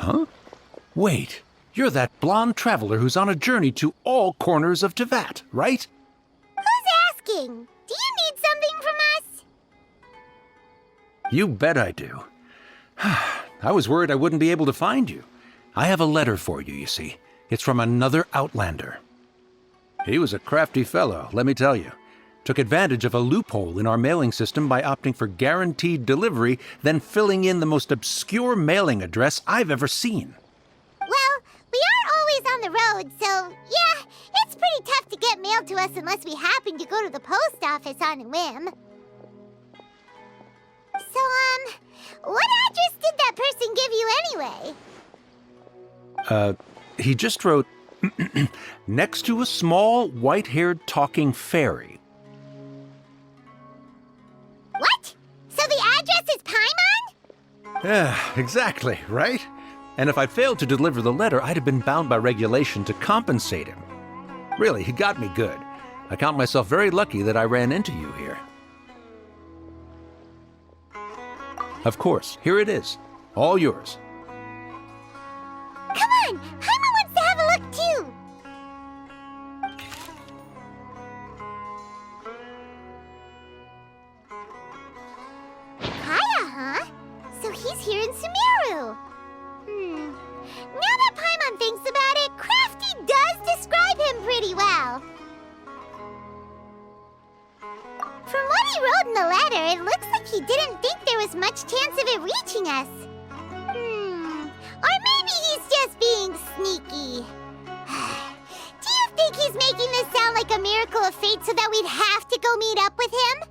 Huh? Wait, you're that blonde traveler who's on a journey to all corners of Teyvat, right? Who's asking? Do you need something from us? You bet I do. I was worried I wouldn't be able to find you. I have a letter for you, you see. It's from another Outlander. He was a crafty fellow, let me tell you. Took advantage of a loophole in our mailing system by opting for guaranteed delivery, then filling in the most obscure mailing address I've ever seen. Well, we aren't always on the road, so yeah, it's pretty tough to get mail to us unless we happen to go to the post office on a whim. So, what address did that person give you anyway? He just wrote, next to a small, white-haired talking fairy. What? So the address is Paimon? Yeah, exactly, right? And if I failed to deliver the letter, I'd have been bound by regulation to compensate him. Really, he got me good. I count myself very lucky that I ran into you here. Of course, here it is. All yours. Come on! Paimon wants to have a look too! Kaya, huh? So he's here in Sumeru. Now that Paimon thinks about it, Crafty does describe him pretty well. From what he wrote in the letter, it looks like he didn't think there was much chance of it reaching us. Or maybe he's just being sneaky. Do you think he's making this sound like a miracle of fate so that we'd have to go meet up with him?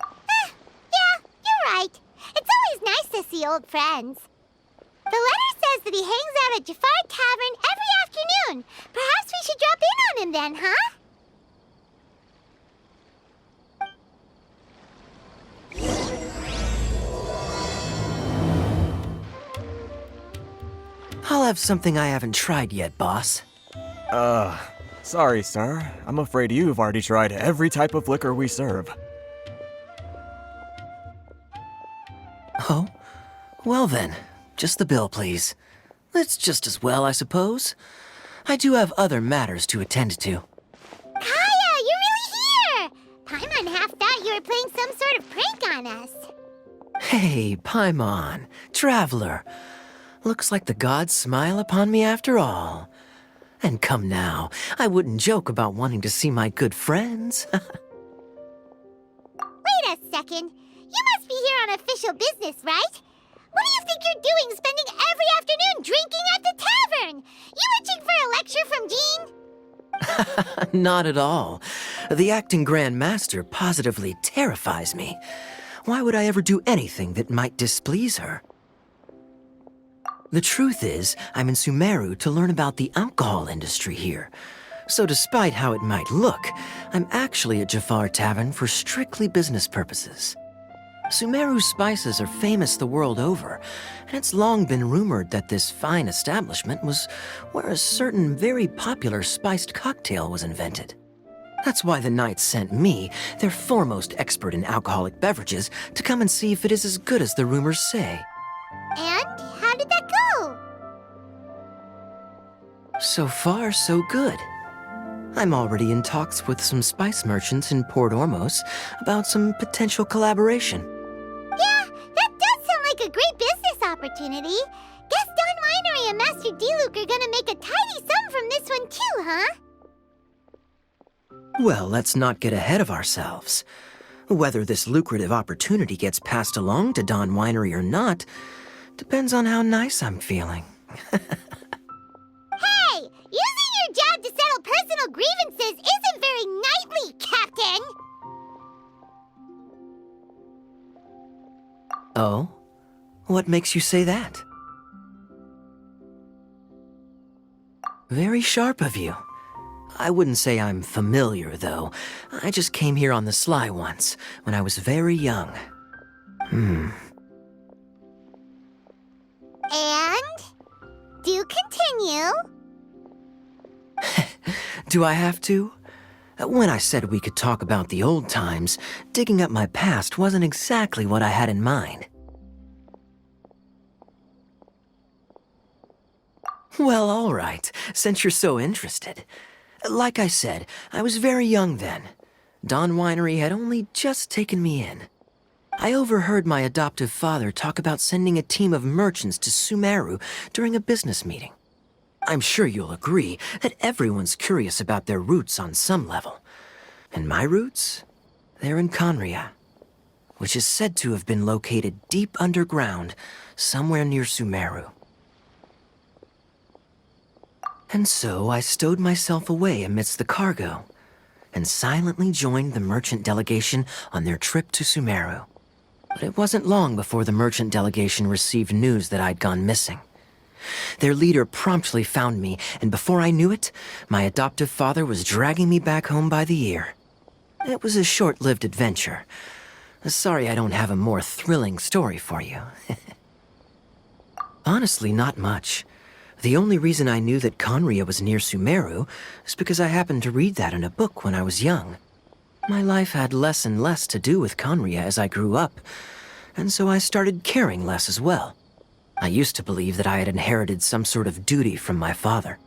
Yeah, you're right. It's always nice to see old friends. The letter says that he hangs out at Jafar Tavern every afternoon. Perhaps we should drop in on him then, huh? I'll have something I haven't tried yet, boss. Sorry, sir. I'm afraid you've already tried every type of liquor we serve. Oh? Well then, just the bill, please. That's just as well, I suppose. I do have other matters to attend to. Kaya, you're really here! Paimon half thought you were playing some sort of prank on us. Hey, Paimon, traveler. Looks like the gods smile upon me after all. And come now, I wouldn't joke about wanting to see my good friends. Wait a second. You must be here on official business, right? What do you think you're doing spending every afternoon drinking at the tavern? You itching for a lecture from Jean? Not at all. The acting Grand Master positively terrifies me. Why would I ever do anything that might displease her? The truth is, I'm in Sumeru to learn about the alcohol industry here. So despite how it might look, I'm actually at Jafar Tavern for strictly business purposes. Sumeru spices are famous the world over, and it's long been rumored that this fine establishment was where a certain very popular spiced cocktail was invented. That's why the Knights sent me, their foremost expert in alcoholic beverages, to come and see if it is as good as the rumors say. And how did that go? So far, so good. I'm already in talks with some spice merchants in Port Ormos about some potential collaboration. Yeah, that does sound like a great business opportunity. Guess Don Winery and Master D-Luke are gonna make a tidy sum from this one too, huh? Well, let's not get ahead of ourselves. Whether this lucrative opportunity gets passed along to Don Winery or not depends on how nice I'm feeling. Hey! Using your job to settle personal grievances isn't very knightly, Captain! Oh? What makes you say that? Very sharp of you. I wouldn't say I'm familiar, though. I just came here on the sly once, when I was very young. And? Do continue. Do I have to? When I said we could talk about the old times, digging up my past wasn't exactly what I had in mind. Well, all right, since you're so interested. Like I said, I was very young then. Dawn Winery had only just taken me in. I overheard my adoptive father talk about sending a team of merchants to Sumeru during a business meeting. I'm sure you'll agree that everyone's curious about their roots on some level. And my roots? They're in Conria, which is said to have been located deep underground, somewhere near Sumeru. And so I stowed myself away amidst the cargo, and silently joined the merchant delegation on their trip to Sumeru. But it wasn't long before the merchant delegation received news that I'd gone missing. Their leader promptly found me, and before I knew it, my adoptive father was dragging me back home by the ear. It was a short-lived adventure. Sorry I don't have a more thrilling story for you. Honestly, not much. The only reason I knew that Conria was near Sumeru is because I happened to read that in a book when I was young. My life had less and less to do with Conria as I grew up, and so I started caring less as well. I used to believe that I had inherited some sort of duty from my father.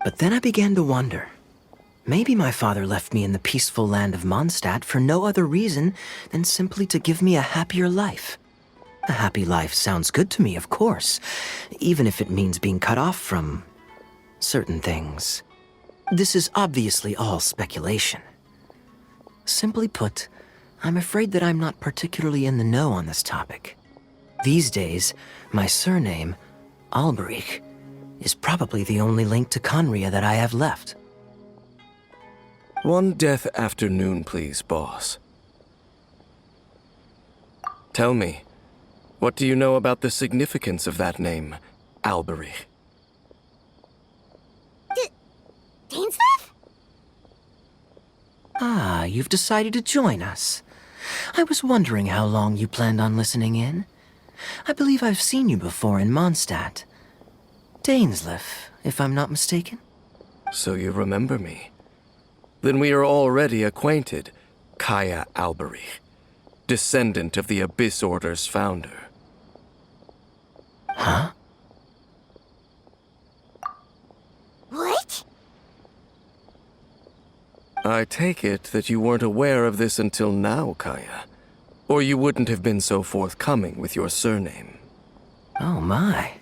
But then I began to wonder. Maybe my father left me in the peaceful land of Mondstadt for no other reason than simply to give me a happier life. A happy life sounds good to me, of course, even if it means being cut off from certain things. This is obviously all speculation. Simply put, I'm afraid that I'm not particularly in the know on this topic. These days, my surname, Alberich, is probably the only link to Conria that I have left. One death afternoon, please, boss. Tell me, what do you know about the significance of that name, Alberich? Dainsleif? Ah, you've decided to join us. I was wondering how long you planned on listening in. I believe I've seen you before in Mondstadt. Dainsleif, if I'm not mistaken. So you remember me. Then we are already acquainted, Kaya Alberich, descendant of the Abyss Order's founder. Huh? What? I take it that you weren't aware of this until now, Kaya. Or you wouldn't have been so forthcoming with your surname. Oh my.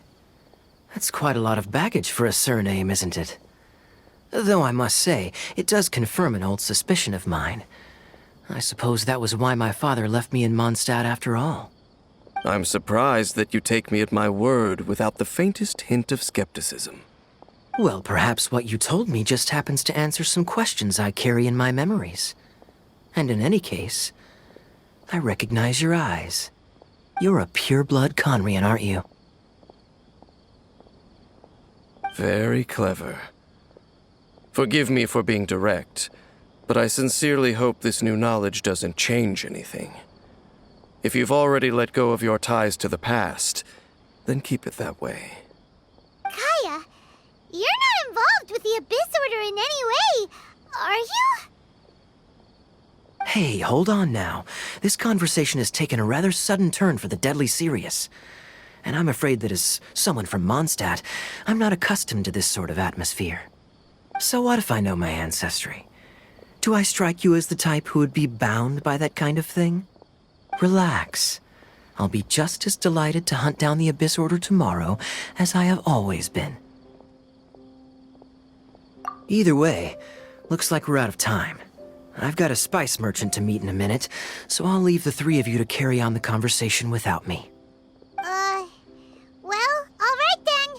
That's quite a lot of baggage for a surname, isn't it? Though I must say, it does confirm an old suspicion of mine. I suppose that was why my father left me in Mondstadt after all. I'm surprised that you take me at my word without the faintest hint of skepticism. Well, perhaps what you told me just happens to answer some questions I carry in my memories. And in any case, I recognize your eyes. You're a pure-blood Conrian, aren't you? Very clever. Forgive me for being direct, but I sincerely hope this new knowledge doesn't change anything. If you've already let go of your ties to the past, then keep it that way. Kaya, you're not involved with the Abyss Order in any way, are you? Hey, hold on now. This conversation has taken a rather sudden turn for the deadly serious. And I'm afraid that as someone from Mondstadt, I'm not accustomed to this sort of atmosphere. So what if I know my ancestry? Do I strike you as the type who would be bound by that kind of thing? Relax. I'll be just as delighted to hunt down the Abyss Order tomorrow as I have always been. Either way, looks like we're out of time. I've got a spice merchant to meet in a minute, so I'll leave the three of you to carry on the conversation without me. Well, alright then.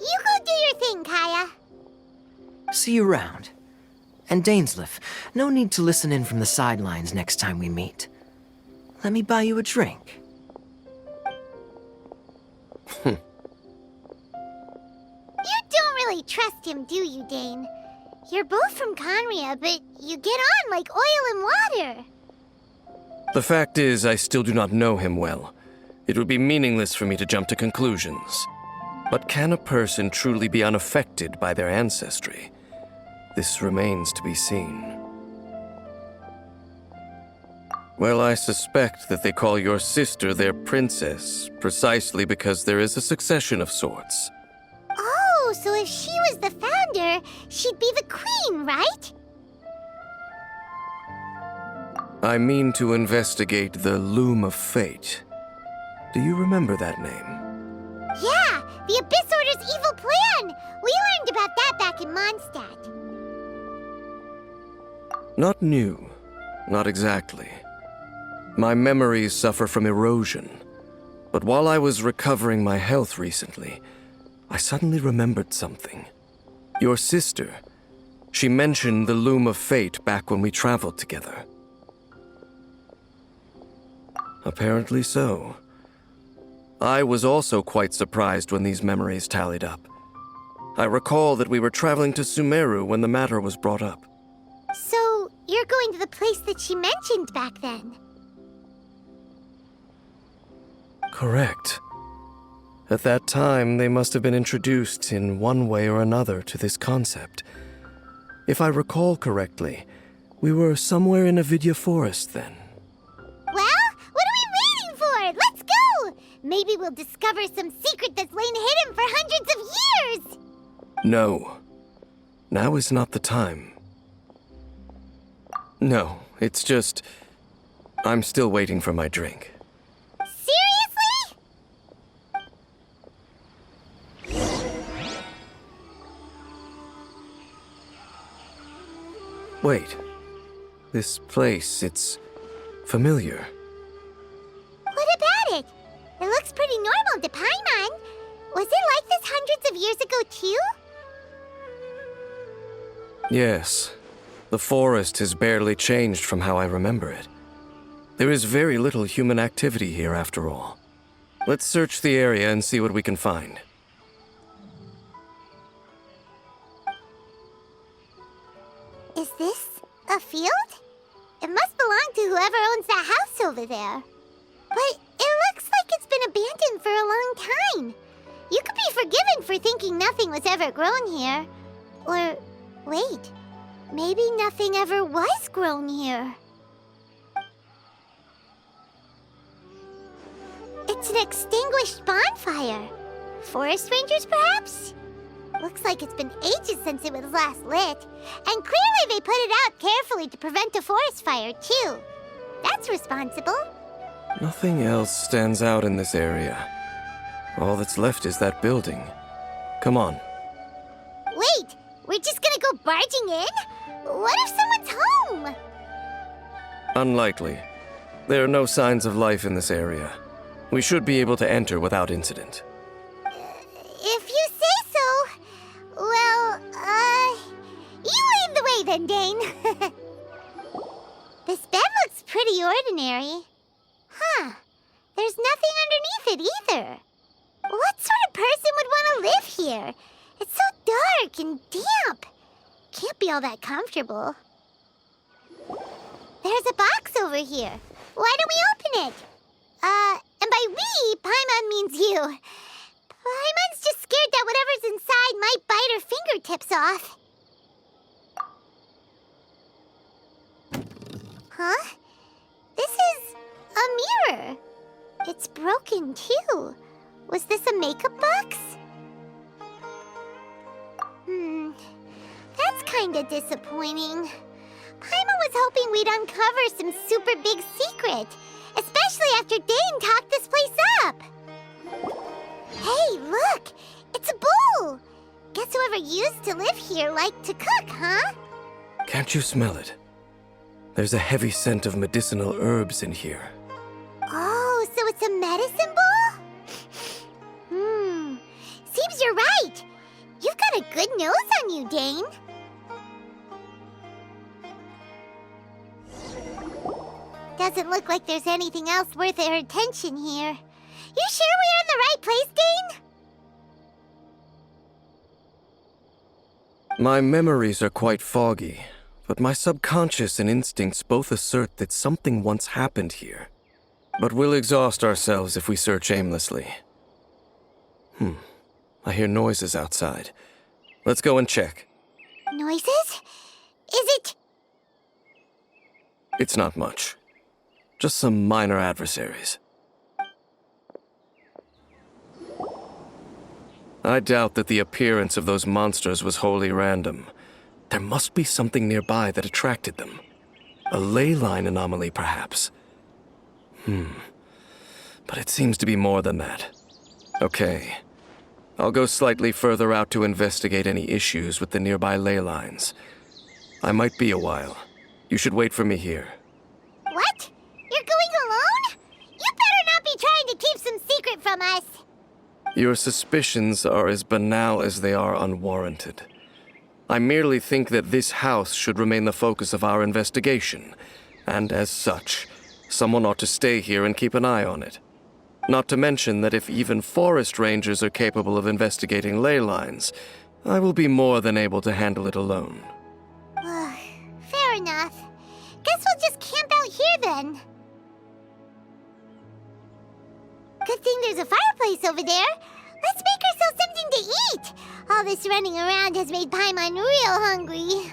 You go do your thing, Kaya. See you around. And Dainsleif, no need to listen in from the sidelines next time we meet. Let me buy you a drink. You don't really trust him, do you, Dane? You're both from Conria, but you get on like oil and water. The fact is, I still do not know him well. It would be meaningless for me to jump to conclusions. But can a person truly be unaffected by their ancestry? This remains to be seen. Well, I suspect that they call your sister their princess, precisely because there is a succession of sorts. Oh, so if she was the founder, she'd be the queen, right? I mean to investigate the Loom of Fate. Do you remember that name? Yeah, the Abyss Order's evil plan! We learned about that back in Mondstadt. Not new. Not exactly. My memories suffer from erosion. But while I was recovering my health recently, I suddenly remembered something. Your sister. She mentioned the Loom of Fate back when we traveled together. Apparently so. I was also quite surprised when these memories tallied up. I recall that we were traveling to Sumeru when the matter was brought up. So, you're going to the place that she mentioned back then? Correct. At that time, they must have been introduced in one way or another to this concept. If I recall correctly, we were somewhere in Avidya Forest then. Well, what are we waiting for? Let's go! Maybe we'll discover some secret that's lain hidden for hundreds of years! No. Now is not the time. No, it's just... I'm still waiting for my drink. Seriously? Wait. This place, it's familiar. What about it? It looks pretty normal to Paimon. Was it like this hundreds of years ago, too? Yes. The forest has barely changed from how I remember it. There is very little human activity here after all. Let's search the area and see what we can find. Is this a field? It must belong to whoever owns that house over there. But it looks like it's been abandoned for a long time. You could be forgiven for thinking nothing was ever grown here. Or, wait, maybe nothing ever was grown here. It's an extinguished bonfire. Forest rangers, perhaps? Looks like it's been ages since it was last lit. And clearly they put it out carefully to prevent a forest fire, too. That's responsible. Nothing else stands out in this area. All that's left is that building. Come on. Wait, we're just gonna go barging in? What if someone's home? Unlikely. There are no signs of life in this area. We should be able to enter without incident. If you say so. Well, you lead the way then, Dane. This bed looks pretty ordinary. Huh. There's nothing underneath it either. What sort of person would want to live here? It's so dark and damp. Can't be all that comfortable. There's a box over here. Why don't we open it? And by we, Paimon means you. Paimon's just scared that whatever's inside might bite her fingertips off. Huh? This is a mirror. It's broken, too. Was this a makeup box? That's kinda disappointing. Paimon was hoping we'd uncover some super big secret, especially after Dane talked this place up. Hey, look! It's a bowl! Guess whoever used to live here liked to cook, huh? Can't you smell it? There's a heavy scent of medicinal herbs in here. Oh, so it's a medicine bowl? Seems you're right. You've got a good nose on you, Dane. Doesn't look like there's anything else worth our attention here. You sure we're in the right place, Dane? My memories are quite foggy, but my subconscious and instincts both assert that something once happened here. But we'll exhaust ourselves if we search aimlessly. I hear noises outside. Let's go and check. Noises? Is it... It's not much. Just some minor adversaries. I doubt that the appearance of those monsters was wholly random. There must be something nearby that attracted them. A ley line anomaly, perhaps. But it seems to be more than that. Okay. I'll go slightly further out to investigate any issues with the nearby ley lines. I might be a while. You should wait for me here. What? You're going alone? You better not be trying to keep some secret from us. Your suspicions are as banal as they are unwarranted. I merely think that this house should remain the focus of our investigation, and as such, someone ought to stay here and keep an eye on it. Not to mention that if even forest rangers are capable of investigating ley lines, I will be more than able to handle it alone. Fair enough. Guess we'll just camp out here then. Good thing there's a fireplace over there. Let's make ourselves something to eat. All this running around has made Paimon real hungry.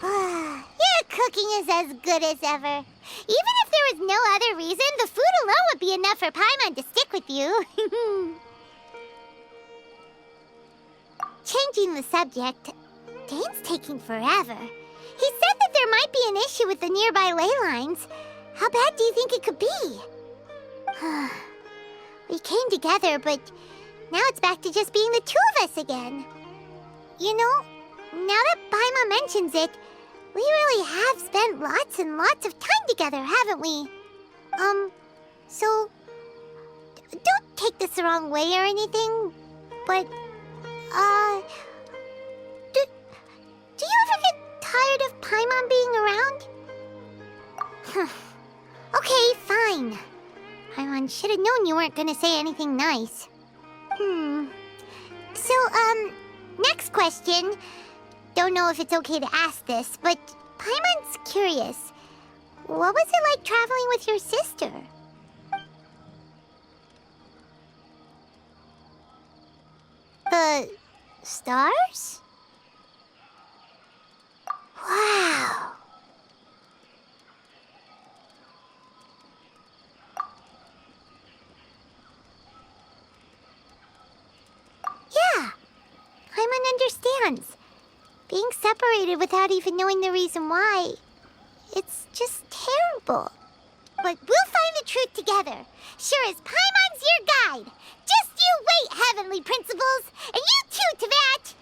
Your cooking is as good as ever. Even if there was no other reason, the food alone would be enough for Paimon to stick with you. Changing the subject, Dane's taking forever. He said that there might be an issue with the nearby ley lines. How bad do you think it could be? We came together, but now it's back to just being the two of us again. You know, now that Paimon mentions it, we really have spent lots and lots of time together, haven't we? So, don't take this the wrong way or anything, but, do you ever get tired of Paimon being around? Okay, fine. Paimon should have known you weren't gonna say anything nice. So, next question. Don't know if it's okay to ask this, but Paimon's curious. What was it like traveling with your sister? The stars? Wow. Yeah, Paimon understands. Being separated without even knowing the reason why, it's just terrible. But we'll find the truth together. Sure as Paimon's your guide. Just you wait, Heavenly Principles, and you too, Teyvat!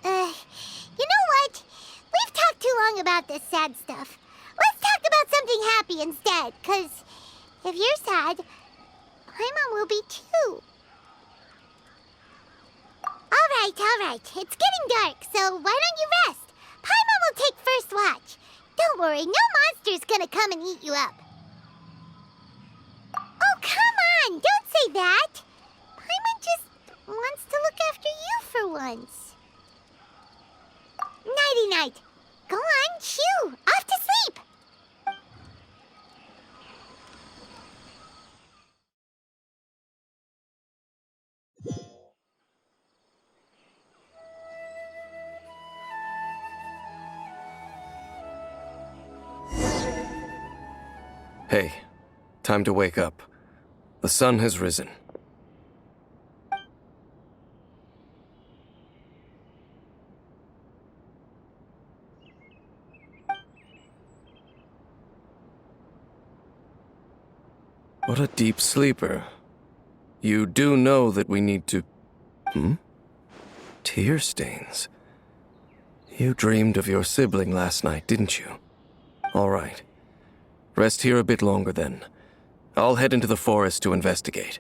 You know what? We've talked too long about this sad stuff. Let's talk about something happy instead, 'cause if you're sad, Paimon will be too. All right. It's getting dark, so why don't you rest? Paimon will take first watch. Don't worry, no monster's gonna come and eat you up. Oh, come on! Don't say that! Paimon just wants to look after you for once. Nighty-night. Go on, chew. Off to sleep. Hey, time to wake up. The sun has risen. What a deep sleeper. You do know that we need to... Tear stains. You dreamed of your sibling last night, didn't you? All right. Rest here a bit longer then. I'll head into the forest to investigate.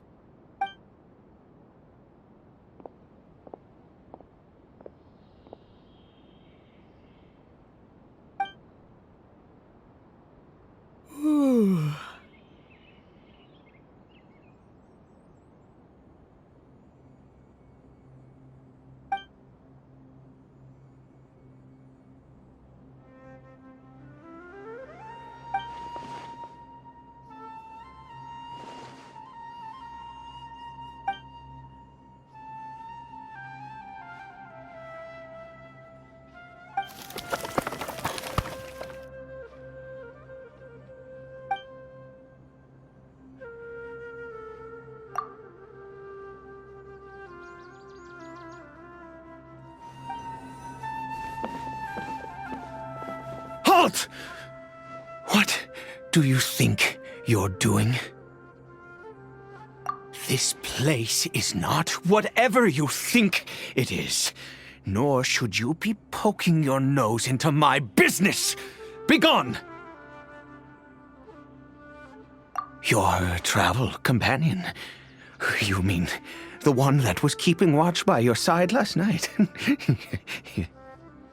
What do you think you're doing? This place is not whatever you think it is. Nor should you be poking your nose into my business. Begone! Your travel companion? You mean the one that was keeping watch by your side last night?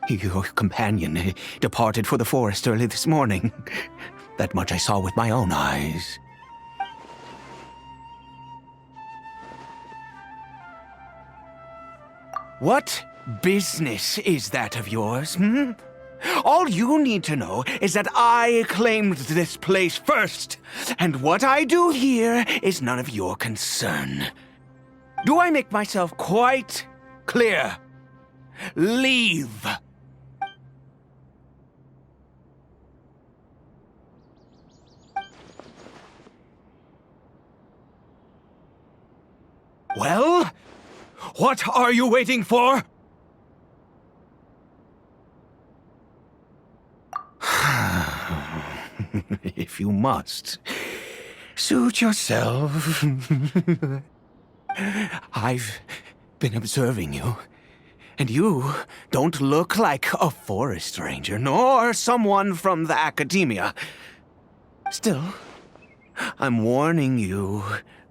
Your companion departed for the forest early this morning. That much I saw with my own eyes. What business is that of yours, hmm? All you need to know is that I claimed this place first, and what I do here is none of your concern. Do I make myself quite clear? Leave! Well, what are you waiting for? If you must, suit yourself. I've been observing you, and you don't look like a forest ranger, nor someone from the academia. Still, I'm warning you,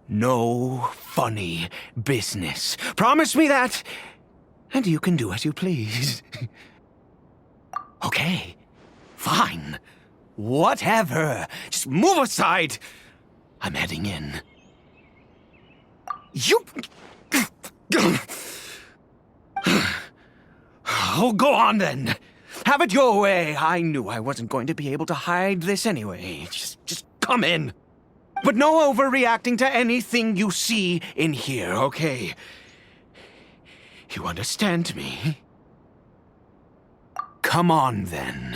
no funny business. Promise me that, and you can do as you please. Okay, fine. Whatever. Just move aside. I'm heading in. You... Oh, go on then. Have it your way. I knew I wasn't going to be able to hide this anyway. Just come in. But no overreacting to anything you see in here, okay? You understand me? Come on then.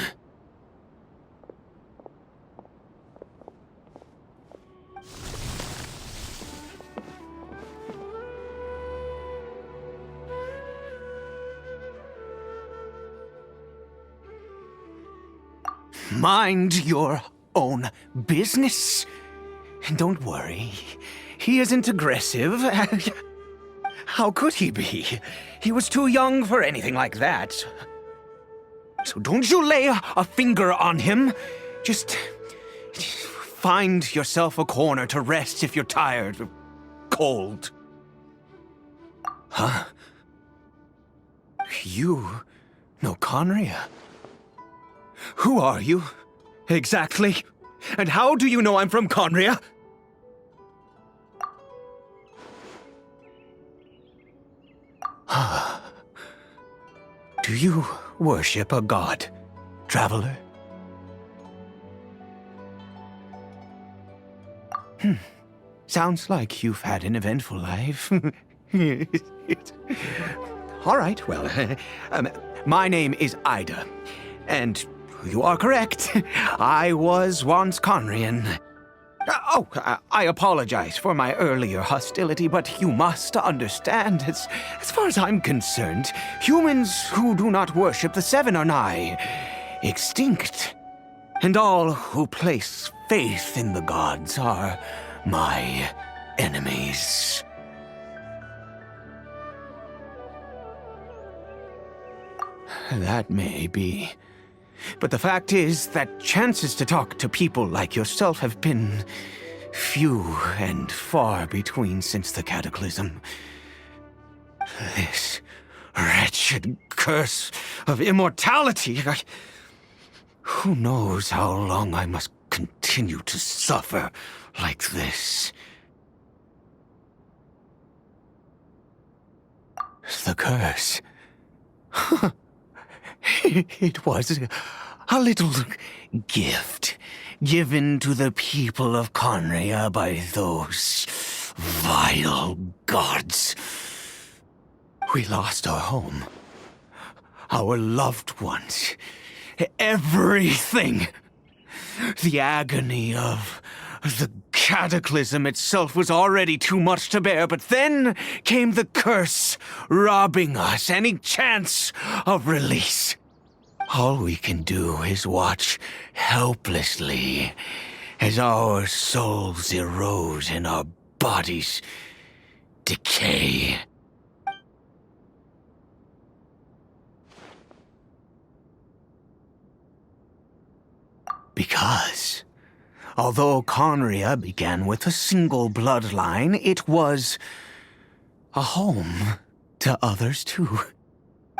Mind your own business. Don't worry. He isn't aggressive. How could he be? He was too young for anything like that. So don't you lay a finger on him. Just find yourself a corner to rest if you're tired or cold. Huh? You know Conria? Who are you, exactly? And how do you know I'm from Conria? Do you worship a god, traveler? Sounds like you've had an eventful life. All right, well, my name is Ida, and you are correct. I was once Conrian. I apologize for my earlier hostility, but you must understand, as far as I'm concerned, humans who do not worship the Seven are nigh extinct. And all who place faith in the gods are my enemies. That may be. But the fact is that chances to talk to people like yourself have been few and far between since the cataclysm. This wretched curse of immortality. Who knows how long I must continue to suffer like this? The curse. It was a little gift given to the people of Conria by those vile gods. We lost our home, our loved ones, everything. The agony of the cataclysm itself was already too much to bear, but then came the curse, robbing us any chance of release. All we can do is watch helplessly as our souls erode and our bodies decay. Because, although Conria began with a single bloodline, it was a home to others too.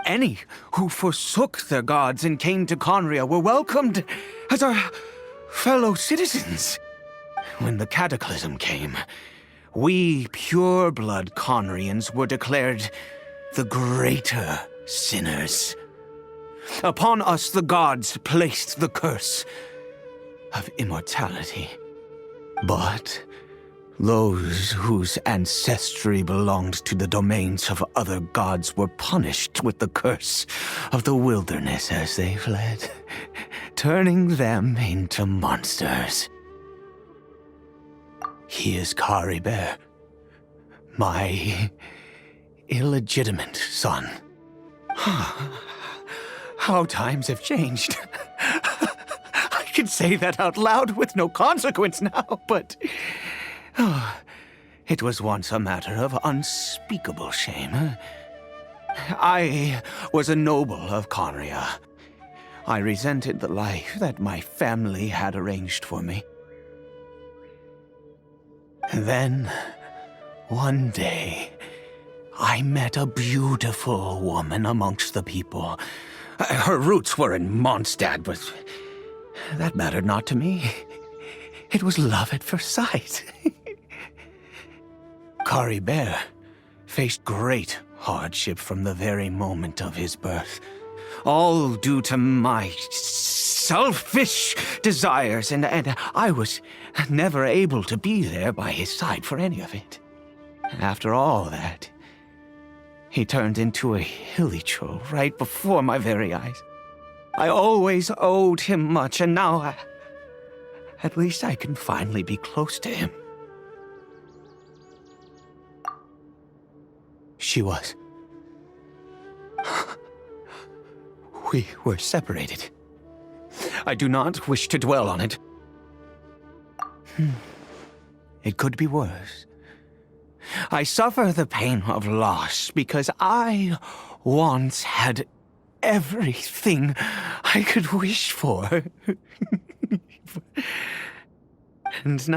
Any who forsook their gods and came to Conria were welcomed as our fellow citizens. When the cataclysm came, we pure-blood Conrians were declared the greater sinners. Upon us the gods placed the curse of immortality. But those whose ancestry belonged to the domains of other gods were punished with the curse of the wilderness as they fled, turning them into monsters. He is Caribert, my illegitimate son. How times have changed. I can say that out loud with no consequence now, but it was once a matter of unspeakable shame. I was a noble of Conria. I resented the life that my family had arranged for me. Then, one day, I met a beautiful woman amongst the people. Her roots were in Mondstadt, but that mattered not to me. It was love at first sight. Caribert faced great hardship from the very moment of his birth, all due to my selfish desires, and I was never able to be there by his side for any of it. After all that, he turned into a hilly troll right before my very eyes. I always owed him much, and now at least I can finally be close to him. She was. We were separated. I do not wish to dwell on it. It could be worse. I suffer the pain of loss because I once had everything I could wish for. And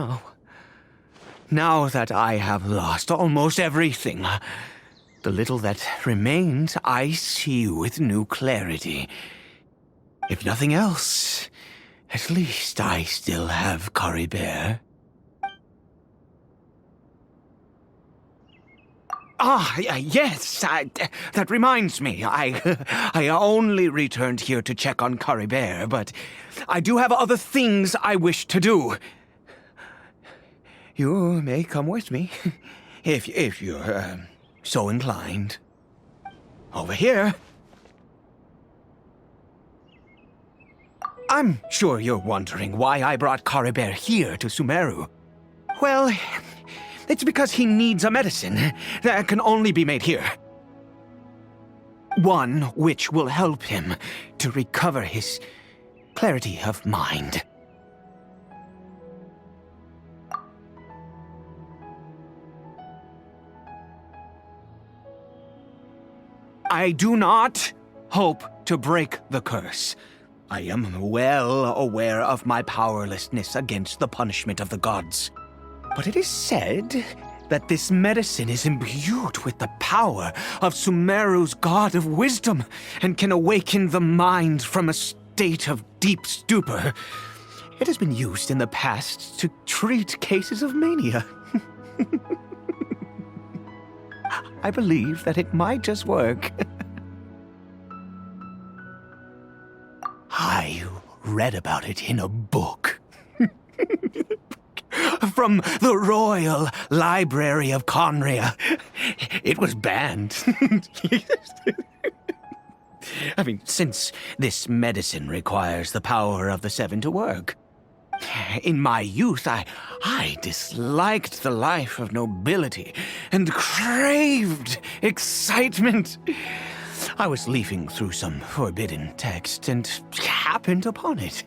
now that I have lost almost everything, the little that remains I see with new clarity. If nothing else, at least I still have Caribert. Yes, that reminds me. I only returned here to check on Caribert, but I do have other things I wish to do. You may come with me, if you're so inclined. Over here. I'm sure you're wondering why I brought Caribert here to Sumeru. Well, it's because he needs a medicine that can only be made here. One which will help him to recover his clarity of mind. I do not hope to break the curse. I am well aware of my powerlessness against the punishment of the gods. But it is said that this medicine is imbued with the power of Sumeru's god of wisdom and can awaken the mind from a state of deep stupor. It has been used in the past to treat cases of mania. I believe that it might just work. I read about it in a book. From the Royal Library of Conria. It was banned. I mean, since this medicine requires the power of the Seven to work. In my youth, I disliked the life of nobility and craved excitement. I was leafing through some forbidden text and happened upon it.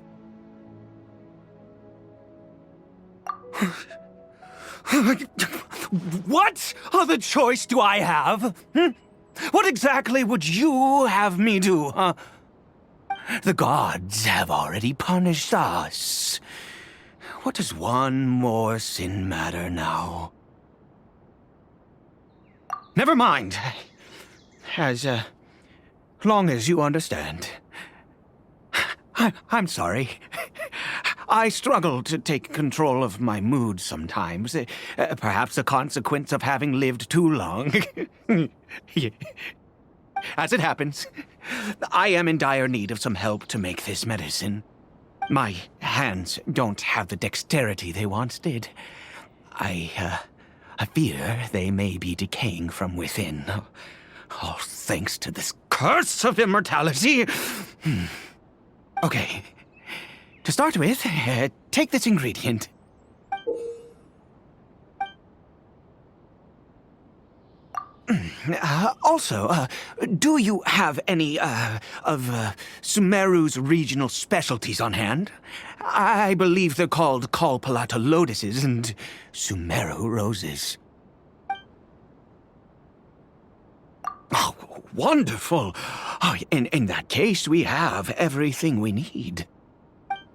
What other choice do I have? What exactly would you have me do, huh? The gods have already punished us. What does one more sin matter now? Never mind. As long as you understand. I'm sorry. I struggle to take control of my mood sometimes. Perhaps a consequence of having lived too long. As it happens, I am in dire need of some help to make this medicine. My hands don't have the dexterity they once did. I fear they may be decaying from within. All thanks to this curse of immortality. Okay. To start with, take this ingredient. Also, do you have any, of Sumeru's regional specialties on hand? I believe they're called Kalpalata lotuses and Sumeru roses. Oh, wonderful! Oh, in that case, we have everything we need.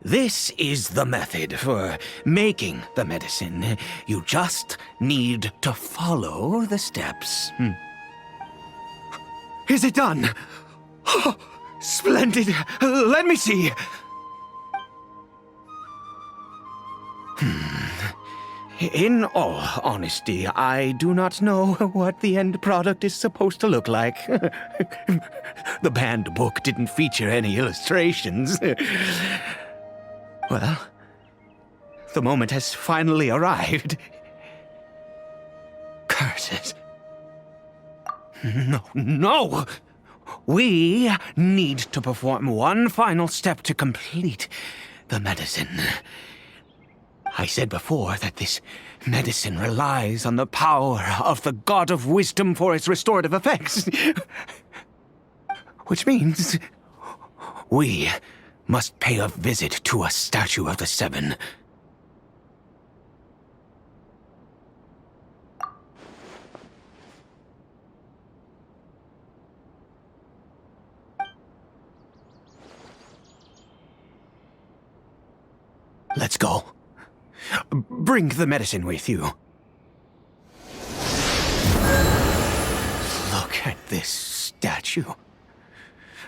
This is the method for making the medicine. You just need to follow the steps. Is it done? Oh, splendid. Let me see. In all honesty, I do not know what the end product is supposed to look like. The banned book didn't feature any illustrations. Well, the moment has finally arrived. Curses. No! We need to perform one final step to complete the medicine. I said before that this medicine relies on the power of the God of Wisdom for its restorative effects. Which means we must pay a visit to a statue of the Seven. Let's go. Bring the medicine with you. Look at this statue.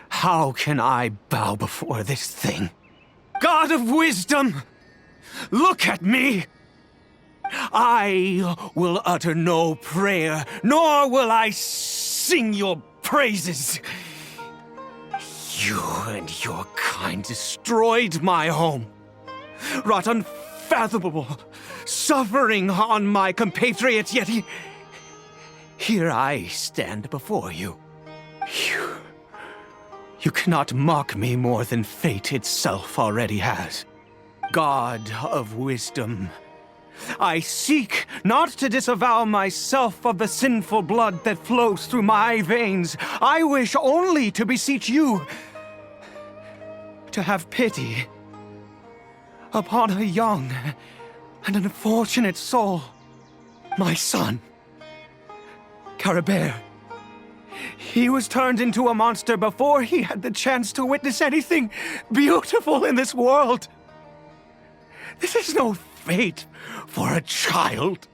How can I bow before this thing? God of Wisdom! Look at me! I will utter no prayer, nor will I sing your praises. You and your kind destroyed my home, wrought unfathomable suffering on my compatriots, yet here I stand before you. You cannot mock me more than fate itself already has. God of Wisdom, I seek not to disavow myself of the sinful blood that flows through my veins. I wish only to beseech you to have pity upon a young and unfortunate soul, my son, Caribert. He was turned into a monster before he had the chance to witness anything beautiful in this world. This is no fate for a child.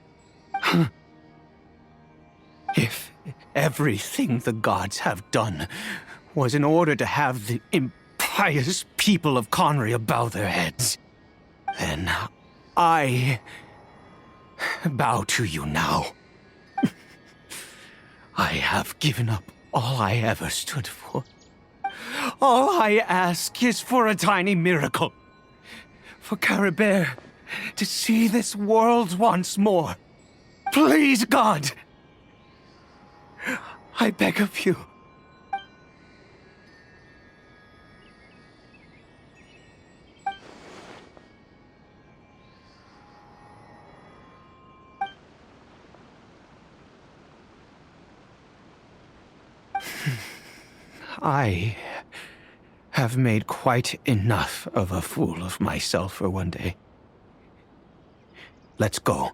If everything the gods have done was in order to have the impious people of Conria bow their heads, then I bow to you now. I have given up all I ever stood for. All I ask is for a tiny miracle. For Caribert to see this world once more. Please, God! I beg of you. I have made quite enough of a fool of myself for one day. Let's go.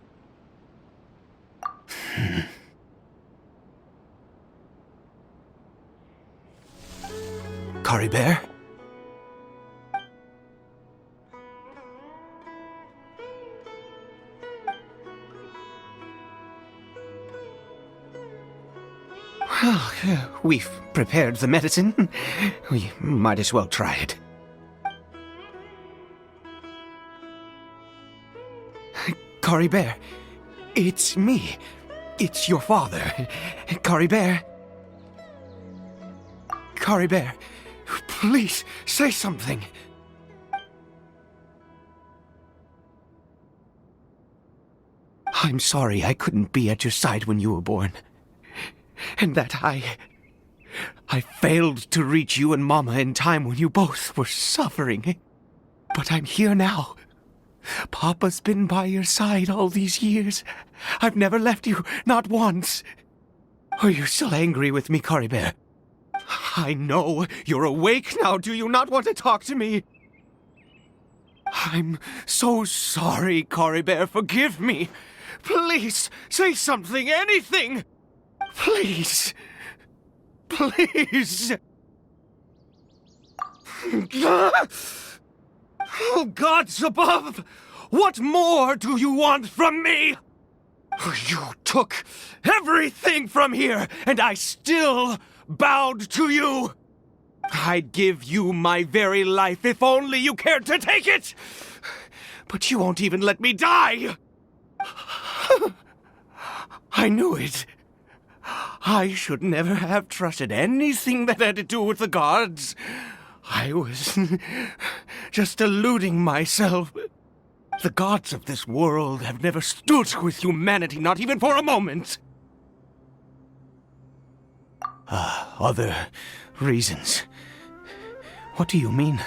Caribert? Well, we've prepared the medicine. We might as well try it. Caribert, it's me. It's your father. Caribert. Caribert, please say something. I'm sorry I couldn't be at your side when you were born. And that I failed to reach you and Mama in time when you both were suffering. But I'm here now. Papa's been by your side all these years. I've never left you, not once. Are you still angry with me, Caribert? I know you're awake now. Do you not want to talk to me? I'm so sorry, Caribert. Forgive me. Please, say something, anything. Please. Please. Oh, gods above! What more do you want from me? You took everything from here, and I still bowed to you. I'd give you my very life if only you cared to take it. But you won't even let me die. I knew it. I should never have trusted anything that had to do with the gods. I was just deluding myself. The gods of this world have never stood with humanity, not even for a moment. Other reasons. What do you mean?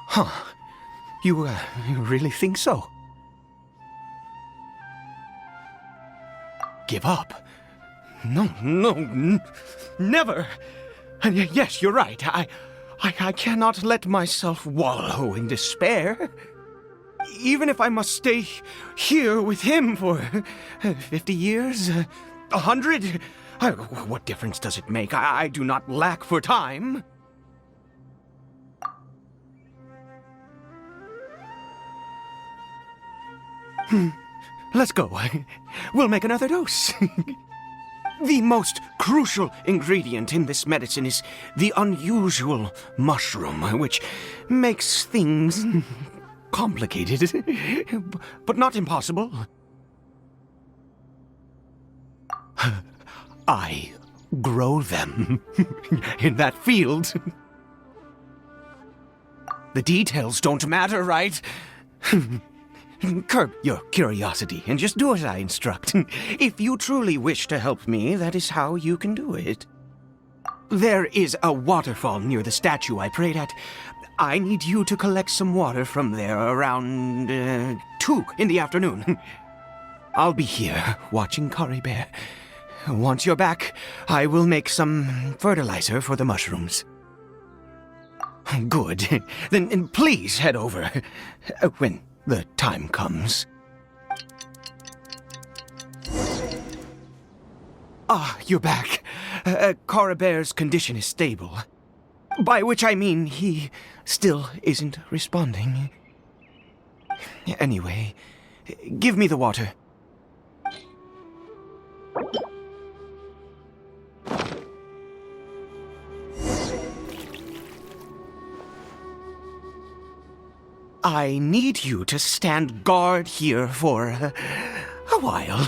Huh. You really think so? Give up? No, never. And yes, you're right. I cannot let myself wallow in despair. Even if I must stay here with him for 50 years, 100, what difference does it make? I do not lack for time. Let's go. We'll make another dose. The most crucial ingredient in this medicine is the unusual mushroom, which makes things complicated, but not impossible. I grow them in that field. The details don't matter, right? Curb your curiosity and just do as I instruct. If you truly wish to help me, that is how you can do it. There is a waterfall near the statue I prayed at. I need you to collect some water from there around 2 in the afternoon. I'll be here watching Caribert. Once you're back, I will make some fertilizer for the mushrooms. Good. Then please head over when the time comes. Ah, you're back. Caribert's condition is stable. By which I mean he still isn't responding. Anyway, give me the water. I need you to stand guard here for a while.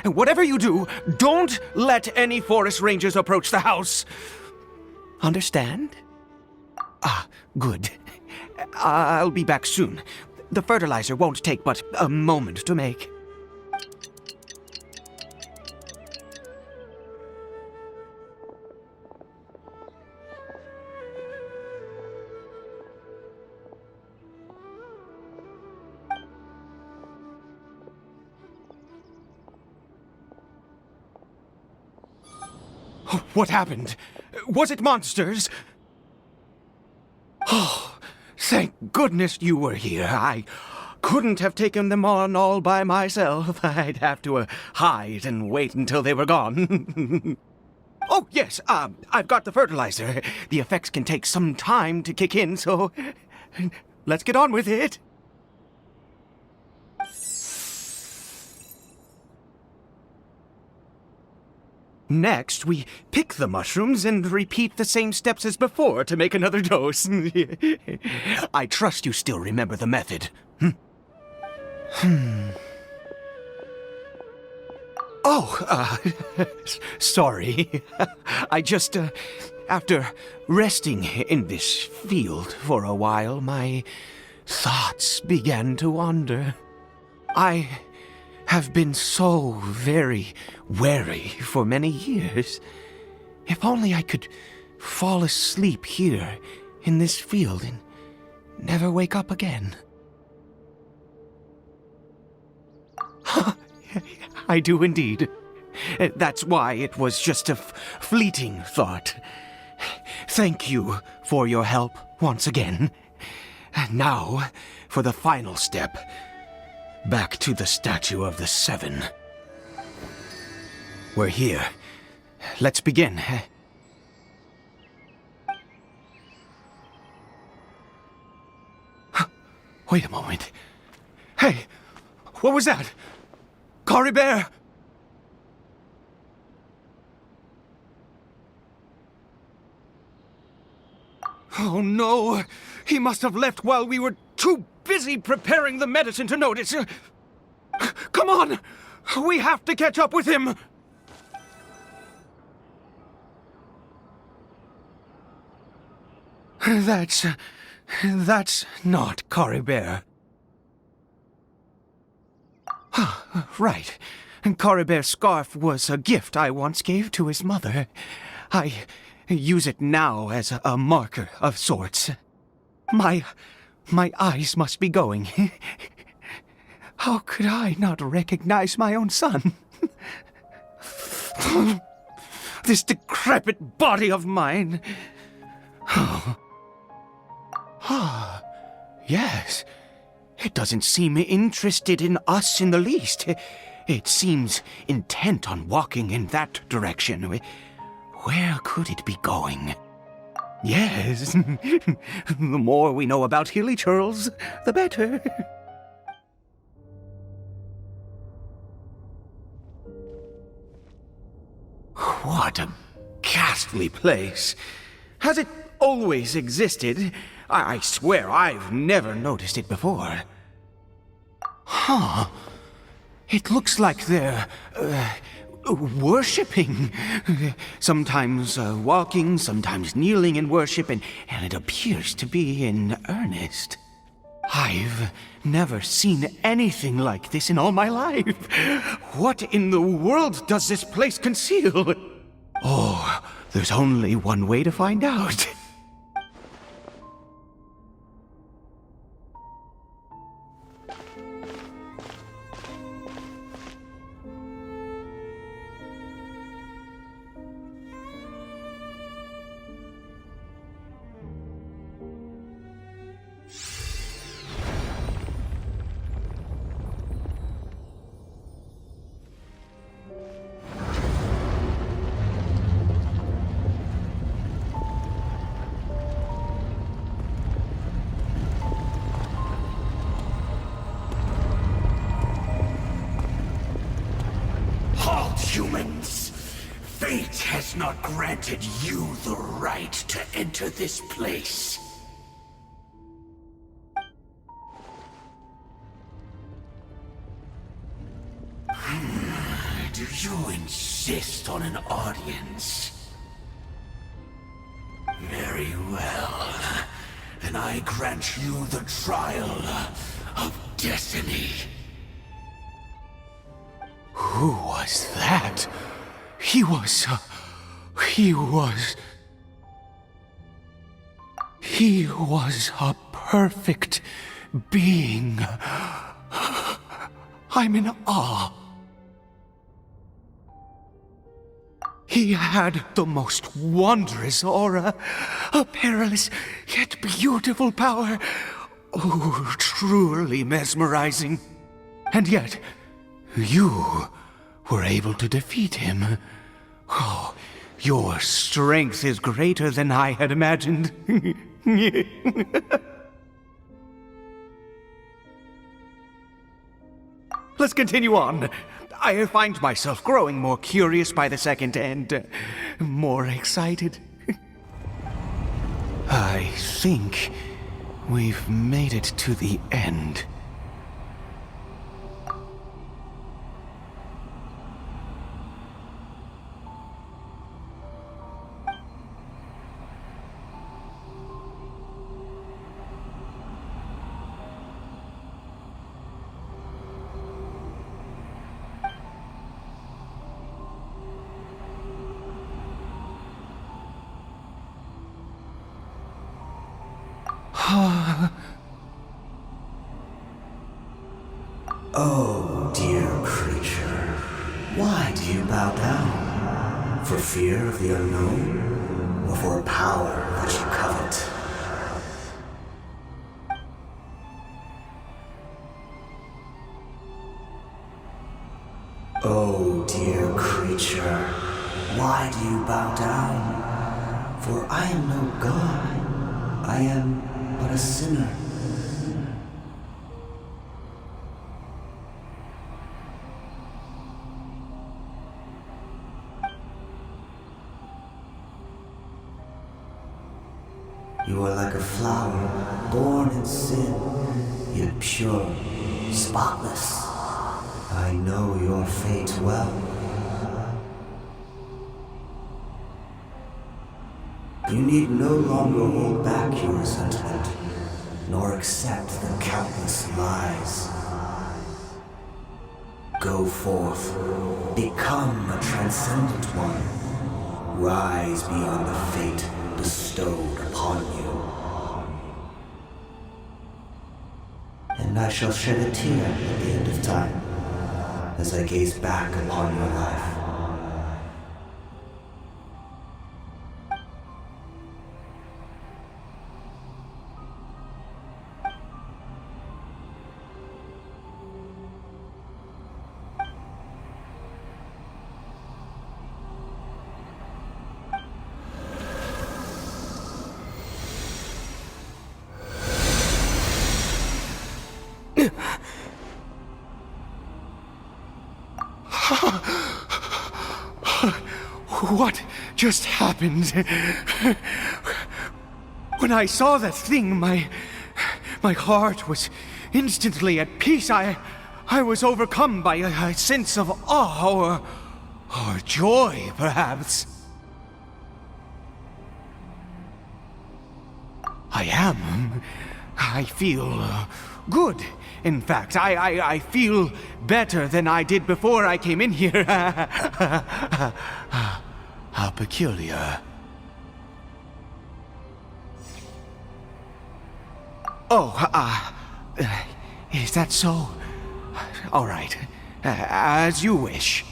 Whatever you do, don't let any forest rangers approach the house. Understand? Ah, good. I'll be back soon. The fertilizer won't take but a moment to make. What happened? Was it monsters? Oh, thank goodness you were here. I couldn't have taken them on all by myself. I'd have to hide and wait until they were gone. Oh, yes, I've got the fertilizer. The effects can take some time to kick in, so let's get on with it. Next, we pick the mushrooms and repeat the same steps as before to make another dose. I trust you still remember the method. Oh, sorry. I just, after resting in this field for a while, my thoughts began to wander. I have been so very wary for many years. If only I could fall asleep here in this field and never wake up again. I do indeed. That's why it was just a fleeting thought. Thank you for your help once again. Now, for the final step. Back to the Statue of the Seven. We're here. Let's begin. Wait a moment. Hey, what was that? Caribert! Oh no! He must have left while we were too busy preparing the medicine to notice. Come on! We have to catch up with him! That's not Caribert. Right. Caribert's scarf was a gift I once gave to his mother. I use it now as a marker of sorts. My eyes must be going. How could I not recognize my own son? This decrepit body of mine. Yes. It doesn't seem interested in us in the least. It seems intent on walking in that direction. Where could it be going? Yes. The more we know about Hilly Churls, the better. What a ghastly place. Has it always existed? I swear I've never noticed it before. Huh. It looks like they're, worshipping. Sometimes walking, sometimes kneeling in worship, and it appears to be in earnest. I've never seen anything like this in all my life. What in the world does this place conceal? Oh, there's only one way to find out. Humans, fate has not granted you the right to enter this place. Do you insist on an audience? Very well. Then I grant you the trial of destiny. Who was that? He was a perfect being. I'm in awe. He had the most wondrous aura, a perilous yet beautiful power. Oh, truly mesmerizing. And yet, you were able to defeat him. Oh, your strength is greater than I had imagined. Let's continue on. I find myself growing more curious by the second and more excited. I think we've made it to the end. Oh, dear creature, why do you bow down? For fear of the unknown? Or for a power that you covet? Oh, dear creature, why do you bow down? For I am no god. I am but a sinner. You are like a flower, born in sin, yet pure, spotless. I know your fate well. You need no longer hold back your resentment, nor accept the countless lies. Go forth, become a transcendent one. Rise beyond the fate bestowed upon you. And I shall shed a tear at the end of time, as I gaze back upon your life. What just happened? When I saw that thing, my heart was instantly at peace. I was overcome by a sense of awe or joy, perhaps. I feel good. In fact, I feel better than I did before I came in here. How peculiar. Oh, is that so? All right, as you wish.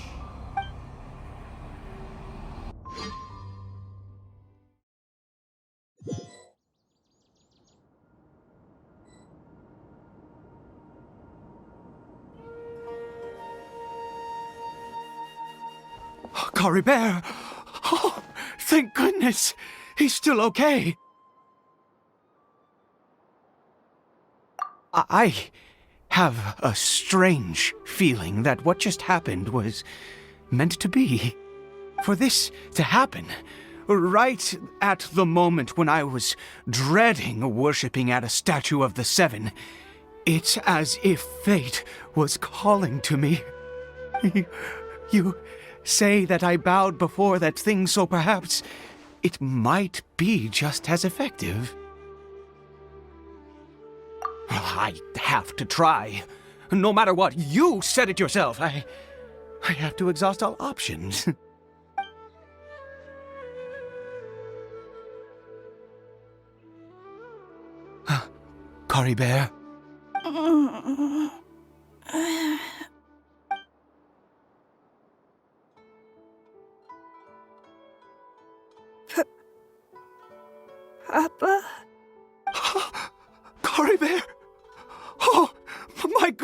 Caribert! Oh, thank goodness! He's still okay! I have a strange feeling that what just happened was meant to be. For this to happen, right at the moment when I was dreading worshipping at a statue of the Seven, it's as if fate was calling to me. You say that I bowed before that thing, so perhaps it might be just as effective. Well, I have to try. No matter what, you said it yourself. I have to exhaust all options. Caribert?